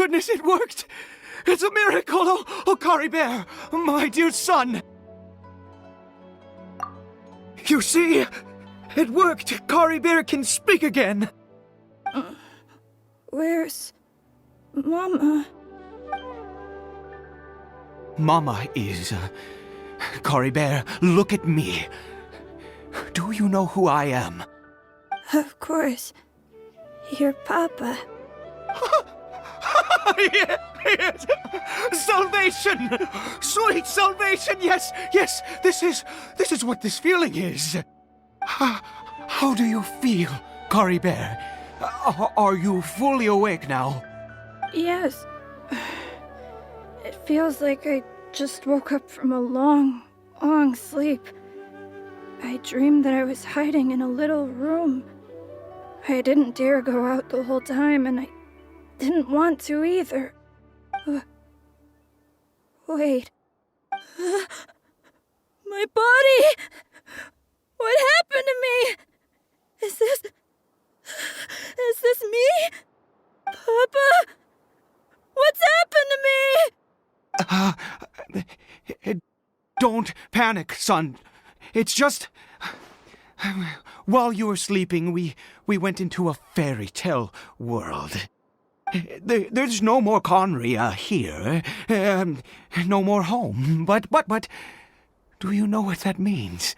goodness, it worked! It's a miracle! Oh, Caribert, my dear son! You see? It worked! Caribert can speak again! Where's Mama? Mama is... Caribert, look at me. Do you know who I am? Of course. Your Papa. Yes! Salvation! Sweet salvation! Yes, yes! This is what this feeling is. How do you feel, Caribert? Are you fully awake now? Yes. It feels like I just woke up from a long, long sleep. I dreamed that I was hiding in a little room. I didn't dare go out the whole time, and I didn't want to either. Wait. My body! What happened to me? Is this me? Papa? What's happened to me? Don't panic, son. It's just... While you were sleeping, we went into a fairy tale world. There's no more Conria here. No more home. But... Do you know what that means?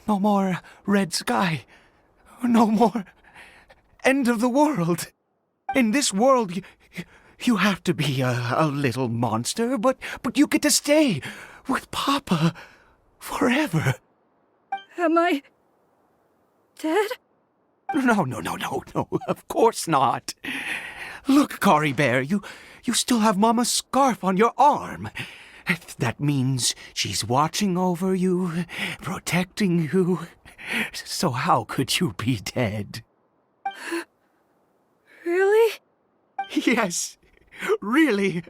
No more red sky. No more end of the world. In this world, you have to be a little monster, but you get to stay with Papa forever. Am I dead? No, of course not. Look, Caribert, you still have Mama's scarf on your arm. That means she's watching over you, protecting you. So how could you be dead? Really? Yes, really.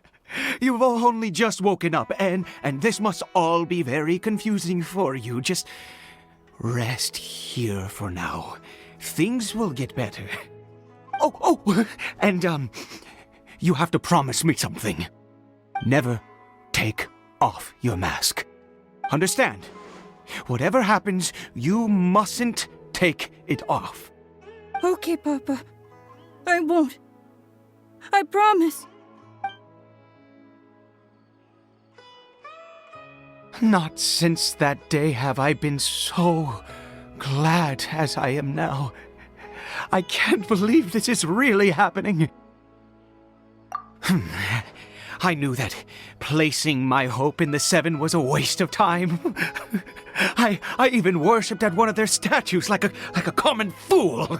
You've only just woken up, and this must all be very confusing for you. Just rest here for now. Things will get better. Oh, and, you have to promise me something. Never take off your mask. Understand? Whatever happens, you mustn't take it off. Okay, Papa. I won't. I promise. Not since that day have I been so glad as I am now. I can't believe this is really happening. I knew that placing my hope in the Seven was a waste of time. I even worshipped at one of their statues like a common fool.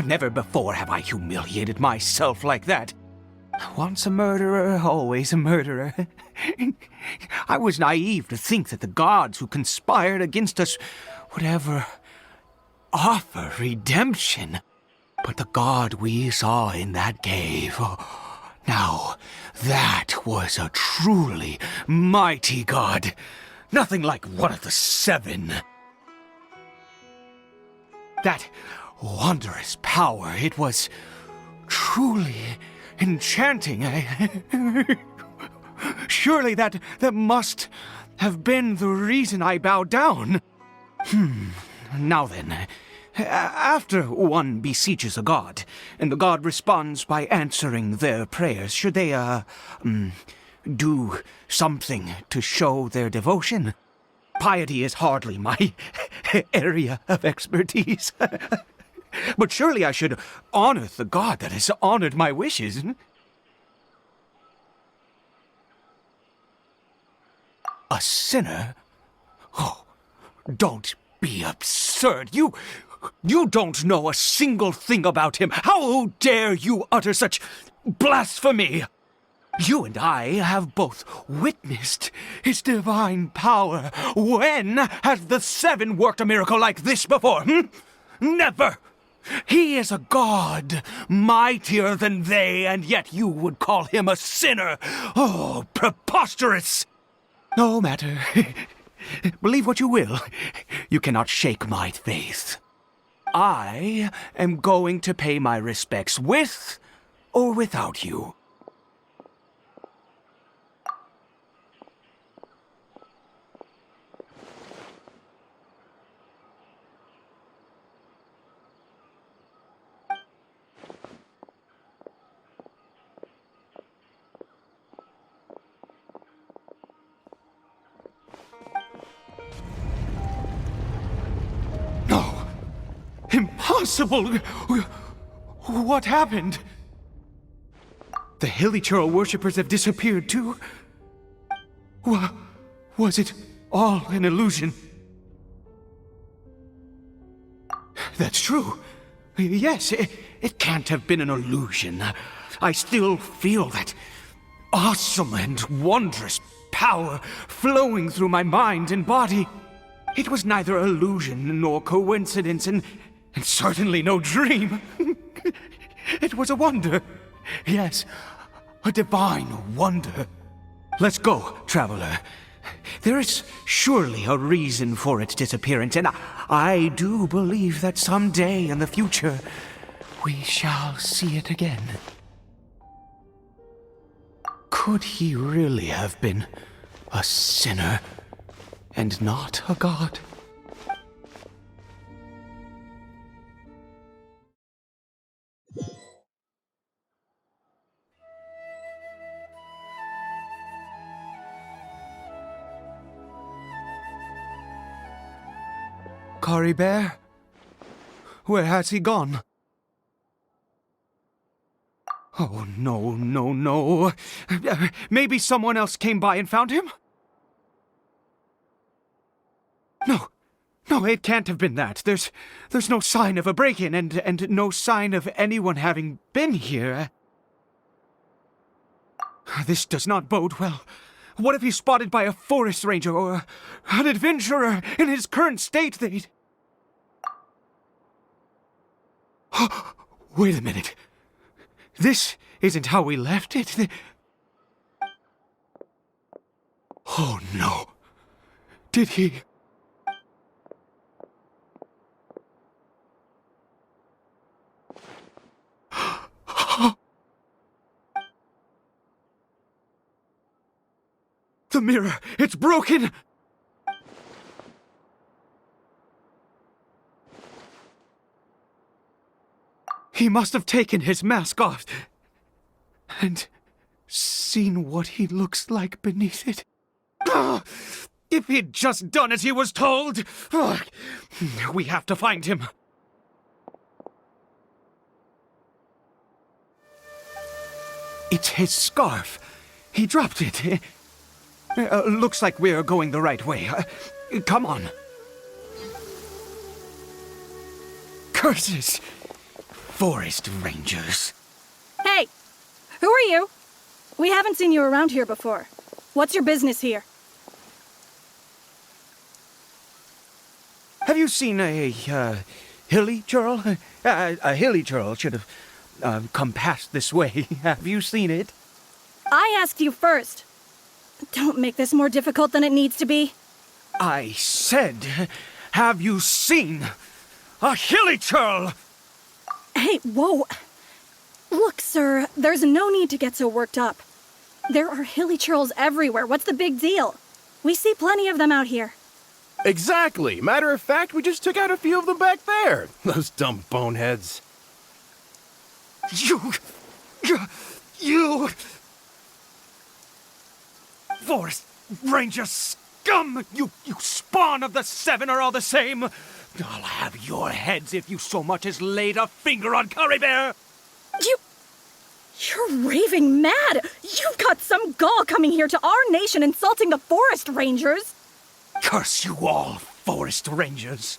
Never before have I humiliated myself like that. Once a murderer, always a murderer. I was naive to think that the gods who conspired against us would ever offer redemption. But the god we saw in that cave... Now, that was a truly mighty god. Nothing like one of the Seven. That wondrous power, it was truly enchanting. Surely that must have been the reason I bowed down. Now then, after one beseeches a god, and the god responds by answering their prayers, should they, do something to show their devotion? Piety is hardly my area of expertise. But surely I should honor the god that has honored my wishes. A sinner? Oh, don't be absurd. You don't know a single thing about him. How dare you utter such blasphemy? You and I have both witnessed his divine power. When has the Seven worked a miracle like this before? Never! He is a god, mightier than they, and yet you would call him a sinner. Oh, preposterous! No matter. Believe what you will. You cannot shake my faith. I am going to pay my respects with or without you. impossible! What happened? The Hilichurl worshippers have disappeared too? Was it all an illusion? That's true. Yes, it can't have been an illusion. I still feel that awesome and wondrous power flowing through my mind and body. It was neither illusion nor coincidence, and certainly no dream. It was a wonder. Yes, a divine wonder. Let's go, traveler. There is surely a reason for its disappearance, and I do believe that someday in the future we shall see it again. Could he really have been a sinner and not a god? Caribert? Where has he gone? Oh, no. Maybe someone else came by and found him? No, it can't have been that. There's no sign of a break-in and no sign of anyone having been here. This does not bode well. What if he's spotted by a forest ranger or an adventurer in his current state? They'd... Wait a minute. This isn't how we left it. Oh no. Did he... The mirror! It's broken! He must have taken his mask off and seen what he looks like beneath it. If he'd just done as he was told! We have to find him. It's his scarf. He dropped it. Looks like we're going the right way. Come on. Curses! Forest rangers. Hey! Who are you? We haven't seen you around here before. What's your business here? Have you seen a Hilichurl? A Hilichurl should have come past this way. Have you seen it? I asked you first. Don't make this more difficult than it needs to be. I said, have you seen a Hilichurl? Hey, whoa. Look, sir, there's no need to get so worked up. There are Hilichurls everywhere. What's the big deal? We see plenty of them out here. Exactly. Matter of fact, we just took out a few of them back there. Those dumb boneheads. You... Forest Ranger scum! You spawn of the Seven are all the same! I'll have your heads if you so much as laid a finger on Caribert! You're raving mad! You've got some gall coming here to our nation insulting the Forest Rangers! Curse you all, Forest Rangers!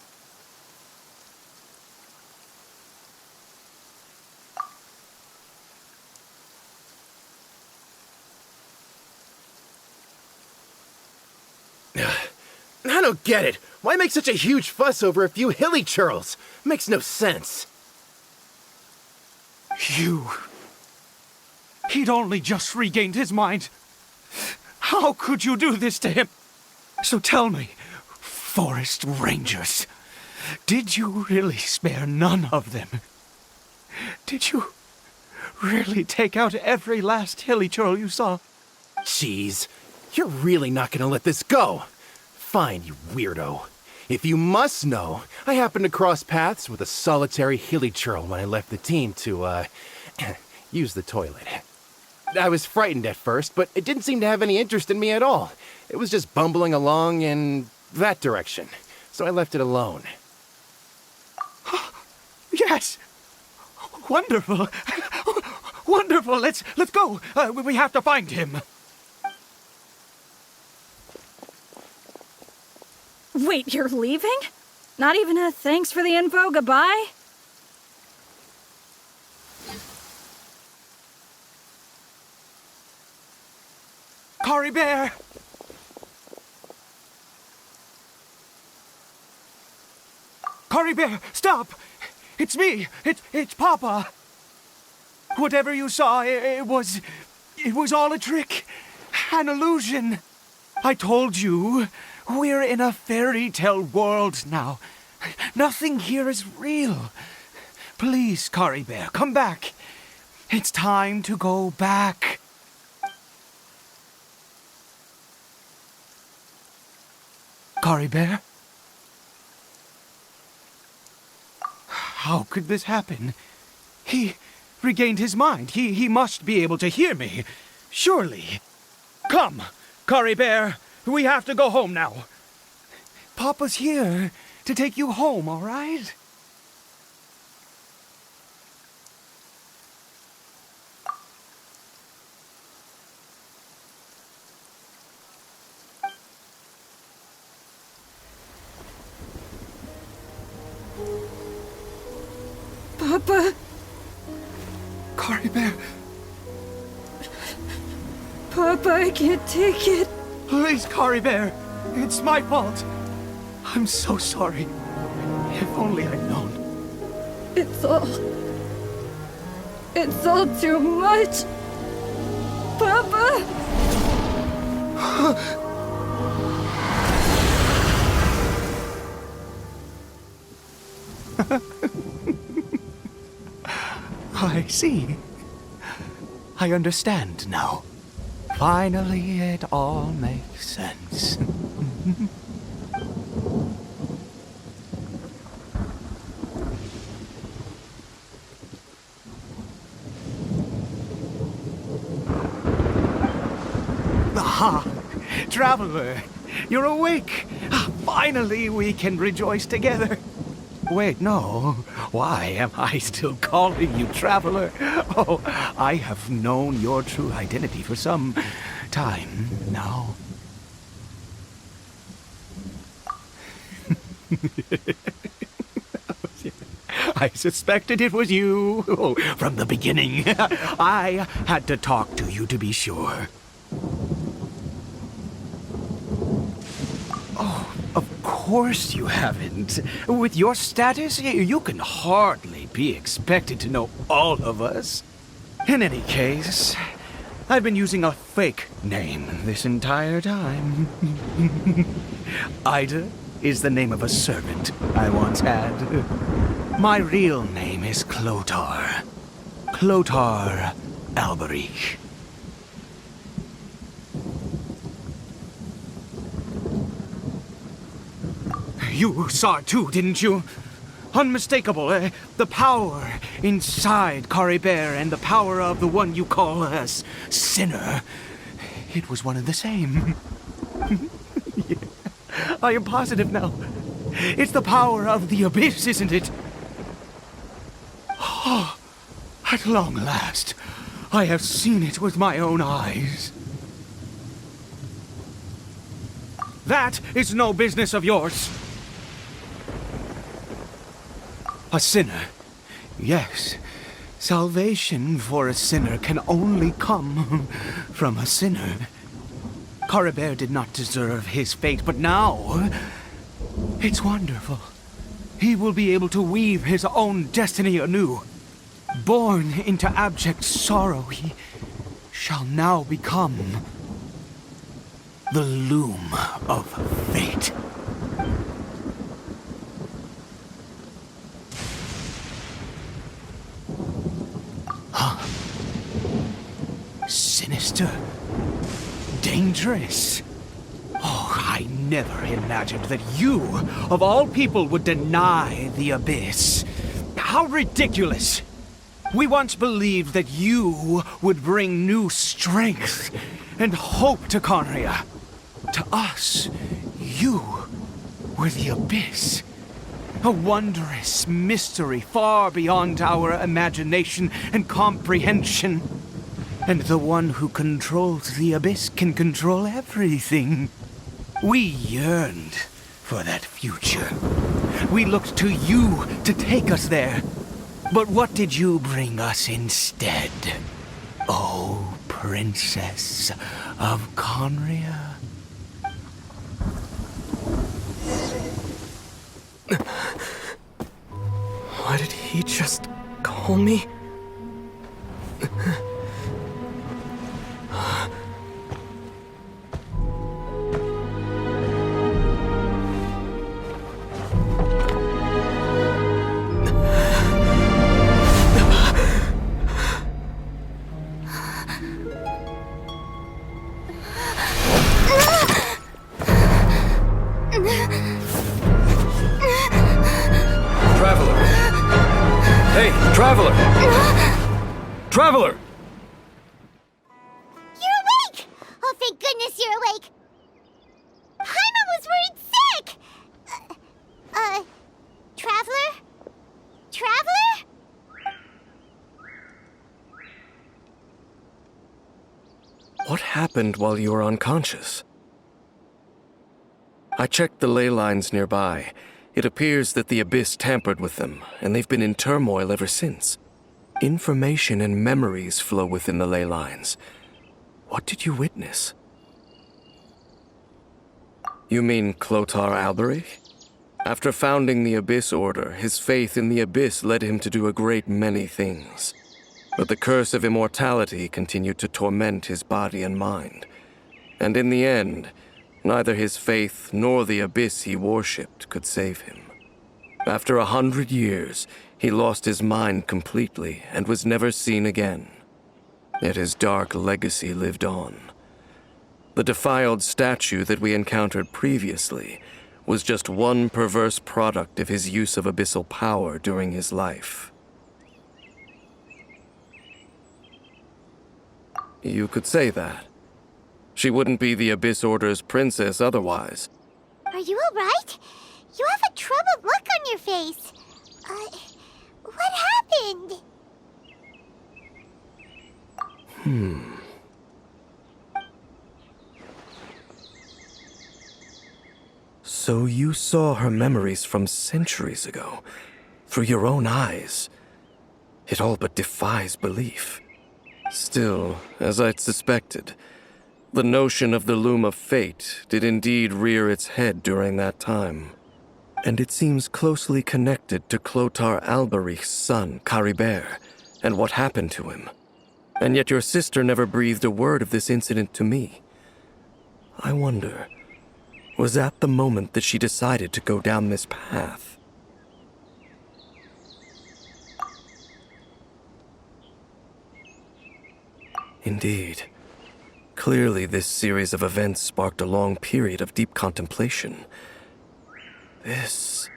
I don't get it. Why make such a huge fuss over a few Hilichurls? Makes no sense. He'd only just regained his mind. How could you do this to him? So tell me, Forest Rangers, did you really spare none of them? Did you really take out every last Hilichurl you saw? Jeez, you're really not gonna let this go. Fine, you weirdo. If you must know, I happened to cross paths with a solitary Hilichurl when I left the team to, use the toilet. I was frightened at first, but it didn't seem to have any interest in me at all. It was just bumbling along in that direction, so I left it alone. Yes! Wonderful! Wonderful! Let's go! We have to find him! Wait, you're leaving? Not even a thanks for the info, goodbye? Caribert! Caribert, stop! It's me! It's Papa! Whatever you saw, it was all a trick. An illusion. I told you, we're in a fairy tale world now. Nothing here is real. Please, Caribert, come back. It's time to go back. Caribert? How could this happen? He regained his mind. He must be able to hear me. Surely. Come, Caribert. We have to go home now. Papa's here to take you home, all right? Papa? Caribert, Papa, I can't take it. please, Caribert. It's my fault. I'm so sorry. If only I'd known. It's all too much. Papa? I see. I understand now. Finally, it all makes sense. Aha! Traveler! You're awake! Finally, we can rejoice together. Wait, no. Why am I still calling you Traveler? Oh, I have known your true identity for some time now. I suspected it was you from the beginning. I had to talk to you to be sure. Oh, of course you haven't. With your status, you can hardly be expected to know all of us. In any case, I've been using a fake name this entire time. Ida is the name of a servant I once had. My real name is Clotar. Clotar Alberich. You saw it too, didn't you? Unmistakable, the power inside Caribert and the power of the one you call a sinner. It was one and the same. Yeah. I am positive now. It's the power of the abyss, isn't it? Oh, at long last, I have seen it with my own eyes. That is no business of yours. A sinner. Yes, salvation for a sinner can only come from a sinner. Caribert did not deserve his fate, but now it's wonderful. He will be able to weave his own destiny anew. Born into abject sorrow, he shall now become the loom of fate. Sinister. Dangerous. Oh, I never imagined that you, of all people, would deny the abyss. How ridiculous! We once believed that you would bring new strength and hope to Conria. To us, you were the abyss. A wondrous mystery far beyond our imagination and comprehension. And the one who controls the abyss can control everything. We yearned for that future. We looked to you to take us there. But what did you bring us instead? Oh, Princess of Conria. Why did he just call me? Traveler! Hey, Traveler! Traveler! You're awake! Oh, thank goodness you're awake! Paimon was worried sick! Traveler? Traveler? What happened while you were unconscious? I checked the ley lines nearby. It appears that the Abyss tampered with them, and they've been in turmoil ever since. Information and memories flow within the ley lines. What did you witness? You mean Clotar Alberich? After founding the Abyss Order, his faith in the Abyss led him to do a great many things. But the curse of immortality continued to torment his body and mind. And in the end, neither his faith nor the Abyss he worshipped could save him. After 100 years, he lost his mind completely and was never seen again. Yet his dark legacy lived on. The defiled statue that we encountered previously was just one perverse product of his use of abyssal power during his life. You could say that. She wouldn't be the Abyss Order's princess otherwise. Are you alright? You have a troubled look on your face. What happened? So you saw her memories from centuries ago, through your own eyes. It all but defies belief. Still, as I'd suspected, the notion of the Loom of Fate did indeed rear its head during that time. And it seems closely connected to Clotar Alberich's son, Caribert, and what happened to him. And yet your sister never breathed a word of this incident to me. I wonder, was that the moment that she decided to go down this path? Indeed. Clearly, this series of events sparked a long period of deep contemplation. This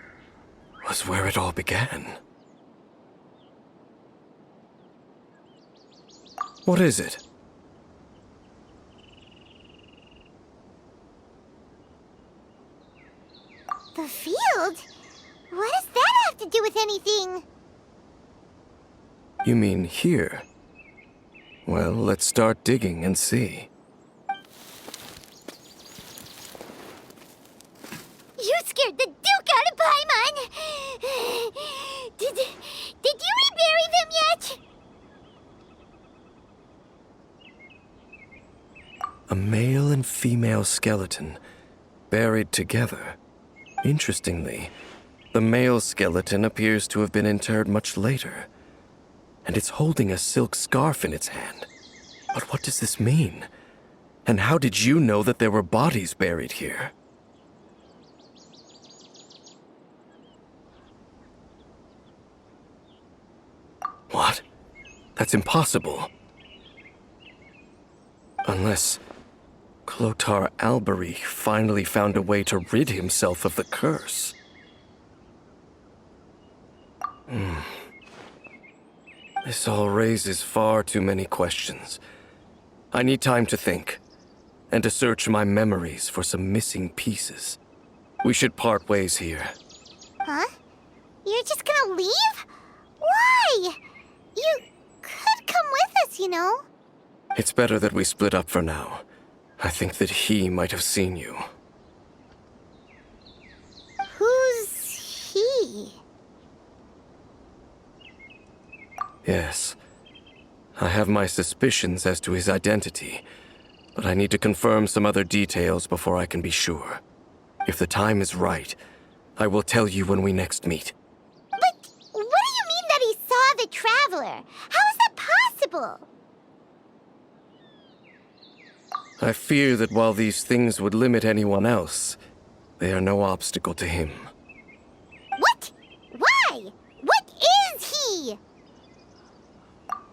was where it all began. What is it? The field? What does that have to do with anything? You mean here? Well, let's start digging and see. You scared the Duke out of Paimon! Did you rebury them yet? A male and female skeleton, buried together. Interestingly, the male skeleton appears to have been interred much later, and it's holding a silk scarf in its hand. But what does this mean? And how did you know that there were bodies buried here? What? That's impossible. Unless Clotar Alberich finally found a way to rid himself of the curse. This all raises far too many questions. I need time to think, and to search my memories for some missing pieces. We should part ways here. Huh? You're just gonna leave? Why? You could come with us, you know. It's better that we split up for now. I think that he might have seen you. Who's he? Yes. I have my suspicions as to his identity, but I need to confirm some other details before I can be sure. If the time is right, I will tell you when we next meet. But what do you mean that he saw the Traveler? How is that possible? I fear that while these things would limit anyone else, they are no obstacle to him. What? Why? What is he?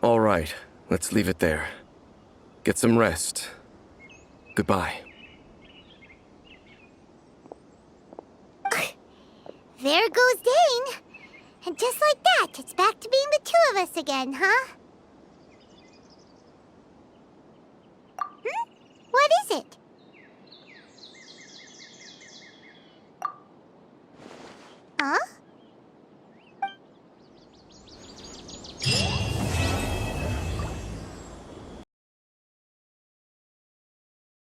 All right, let's leave it there. Get some rest. Goodbye. There goes Dane. And just like that, it's back to being the two of us again, huh?